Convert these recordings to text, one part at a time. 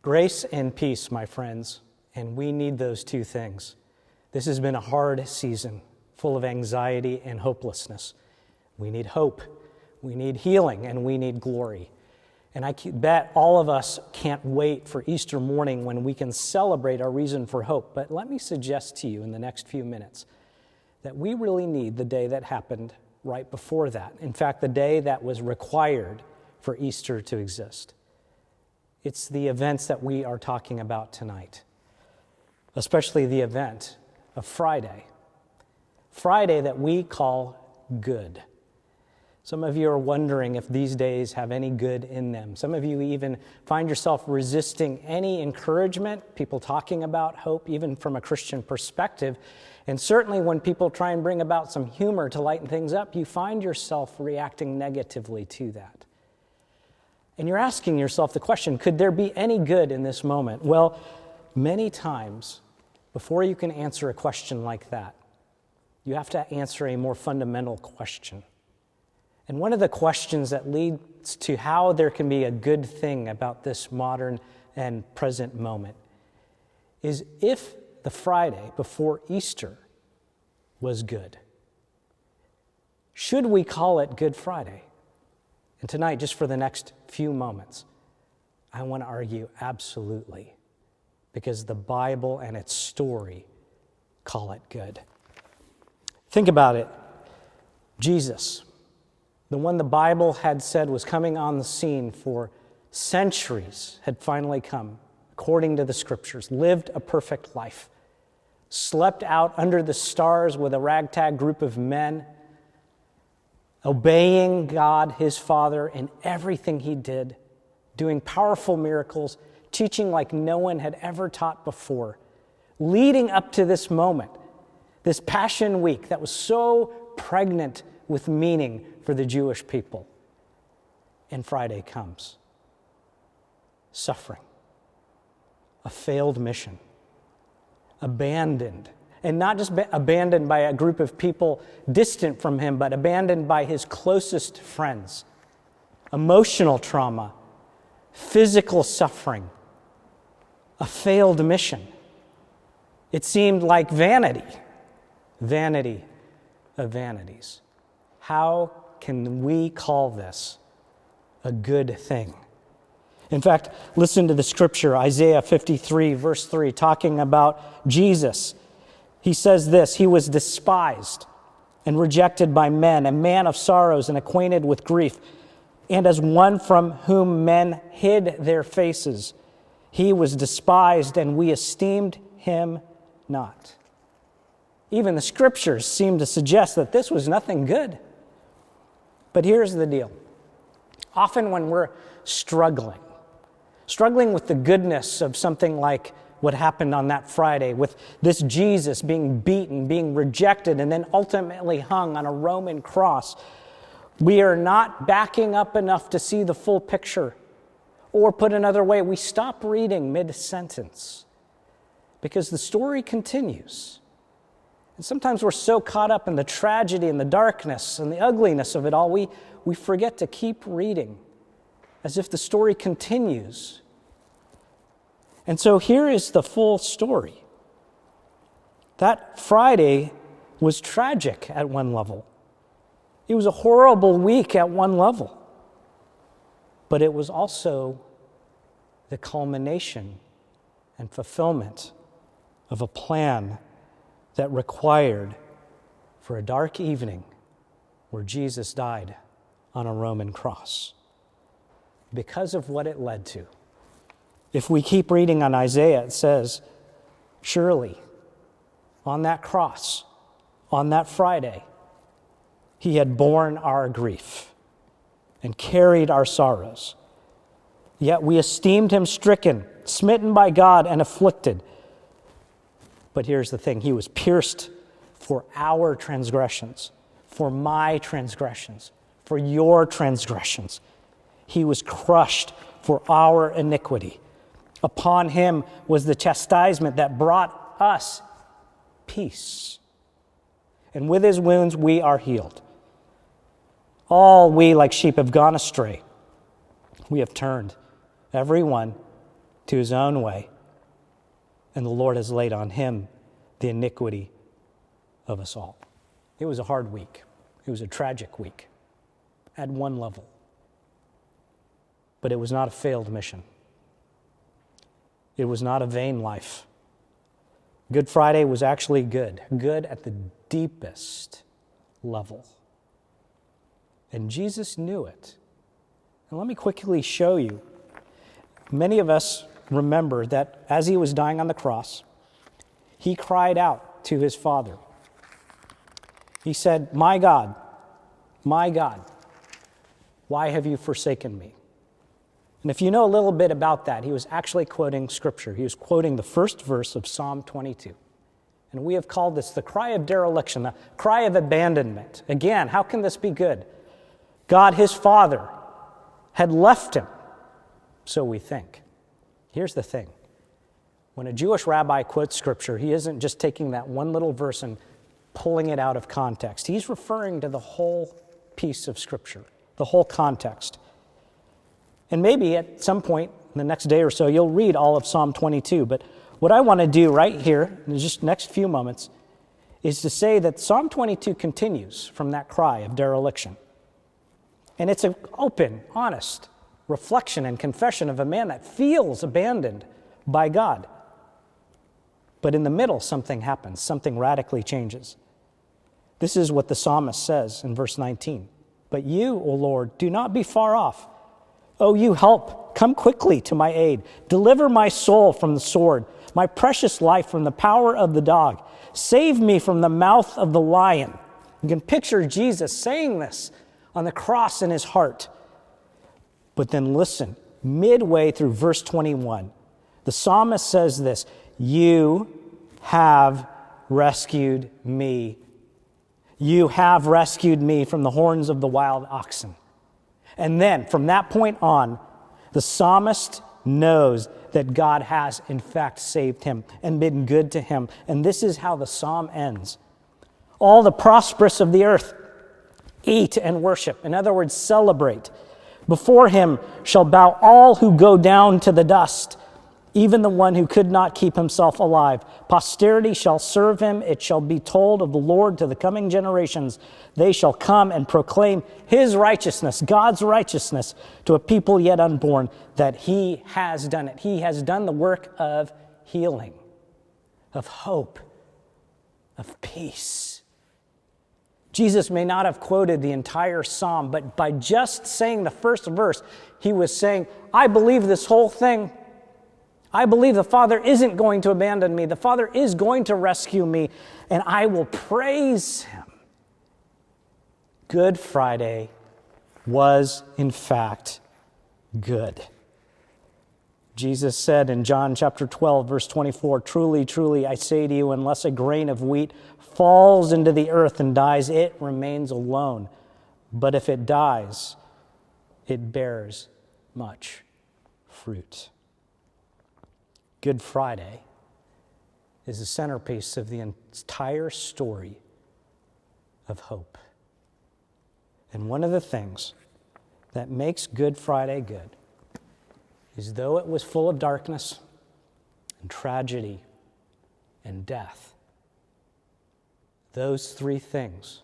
Grace and peace, my friends, and we need those two things. This has been a hard season, full of anxiety and hopelessness. We need hope, we need healing, and we need glory. And I bet all of us can't wait for Easter morning when we can celebrate our reason for hope. But let me suggest to you in the next few minutes that we really need the day that happened right before that. In fact, the day that was required for Easter to exist. It's the events that we are talking about tonight, especially the event of Friday. Friday that we call good. Some of you are wondering if these days have any good in them. Some of you even find yourself resisting any encouragement, people talking about hope, even from a Christian perspective. And certainly when people try and bring about some humor to lighten things up, you find yourself reacting negatively to that. And you're asking yourself the question, could there be any good in this moment? Well, many times, before you can answer a question like that, you have to answer a more fundamental question. And one of the questions that leads to how there can be a good thing about this modern and present moment is if the Friday before Easter was good, should we call it Good Friday? And tonight, just for the next few moments, I want to argue absolutely, because the Bible and its story call it good. Think about it. Jesus, the one the Bible had said was coming on the scene for centuries, had finally come, according to the Scriptures, lived a perfect life, slept out under the stars with a ragtag group of men, obeying God, his Father, in everything he did, doing powerful miracles, teaching like no one had ever taught before, leading up to this moment, this Passion Week that was so pregnant with meaning for the Jewish people. And Friday comes. Suffering. A failed mission. Abandoned. And not just abandoned by a group of people distant from him, but abandoned by his closest friends. Emotional trauma. Physical suffering. A failed mission. It seemed like vanity. Vanity of vanities. How can we call this a good thing? In fact, listen to the scripture, Isaiah 53, verse 3, talking about Jesus. He says this, he was despised and rejected by men, a man of sorrows and acquainted with grief, and as one from whom men hid their faces. He was despised, and we esteemed him not. Even the scriptures seem to suggest that this was nothing good. But here's the deal. Often when we're struggling with the goodness of something like what happened on that Friday, with this Jesus being beaten, being rejected, and then ultimately hung on a Roman cross, we are not backing up enough to see the full picture. Or put another way, we stop reading mid-sentence because the story continues. And sometimes we're so caught up in the tragedy and the darkness and the ugliness of it all, we forget to keep reading as if the story continues. And so here is the full story. That Friday was tragic at one level. It was a horrible week at one level. But it was also the culmination and fulfillment of a plan that required for a dark evening where Jesus died on a Roman cross. Because of what it led to. If we keep reading on Isaiah, it says, surely on that cross, on that Friday, he had borne our grief and carried our sorrows. Yet we esteemed him stricken, smitten by God, and afflicted. But here's the thing, he was pierced for our transgressions, for my transgressions, for your transgressions. He was crushed for our iniquity. Upon him was the chastisement that brought us peace. And with his wounds we are healed. All we like sheep have gone astray. We have turned, every one, to his own way, and the Lord has laid on him the iniquity of us all. It was a hard week. It was a tragic week at one level. But it was not a failed mission. It was not a vain life. Good Friday was actually good at the deepest level. And Jesus knew it. And let me quickly show you. Many of us remember that as he was dying on the cross, he cried out to his Father. He said, my God, why have you forsaken me?" And if you know a little bit about that, he was actually quoting Scripture. He was quoting the first verse of Psalm 22. And we have called this the cry of dereliction, the cry of abandonment. Again, how can this be good? God, his Father, had left him, so we think. Here's the thing. When a Jewish rabbi quotes Scripture, he isn't just taking that one little verse and pulling it out of context. He's referring to the whole piece of Scripture, the whole context. And maybe at some point in the next day or so, you'll read all of Psalm 22. But what I want to do right here, in just next few moments, is to say that Psalm 22 continues from that cry of dereliction. And it's an open, honest reflection and confession of a man that feels abandoned by God. But in the middle, something happens. Something radically changes. This is what the psalmist says in verse 19. "But you, O Lord, do not be far off. O you help, come quickly to my aid. Deliver my soul from the sword, my precious life from the power of the dog. Save me from the mouth of the lion." You can picture Jesus saying this on the cross in his heart. But then listen, midway through verse 21, the psalmist says this, "You have rescued me. You have rescued me from the horns of the wild oxen." And then, from that point on, the psalmist knows that God has, in fact, saved him and been good to him. And this is how the psalm ends. "All the prosperous of the earth eat and worship." In other words, celebrate. "Before him shall bow all who go down to the dust, even the one who could not keep himself alive. Posterity shall serve him. It shall be told of the Lord to the coming generations. They shall come and proclaim his righteousness," God's righteousness, "to a people yet unborn, that he has done it." He has done the work of healing, of hope, of peace. Jesus may not have quoted the entire psalm, but by just saying the first verse, he was saying, I believe this whole thing. I believe the Father isn't going to abandon me. The Father is going to rescue me, and I will praise him. Good Friday was, in fact, good. Jesus said in John chapter 12, verse 24, "Truly, truly, I say to you, unless a grain of wheat falls into the earth and dies, it remains alone. But if it dies, it bears much fruit." Good Friday is the centerpiece of the entire story of hope. And one of the things that makes Good Friday good is though it was full of darkness and tragedy and death, those three things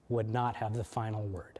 would not have the final word.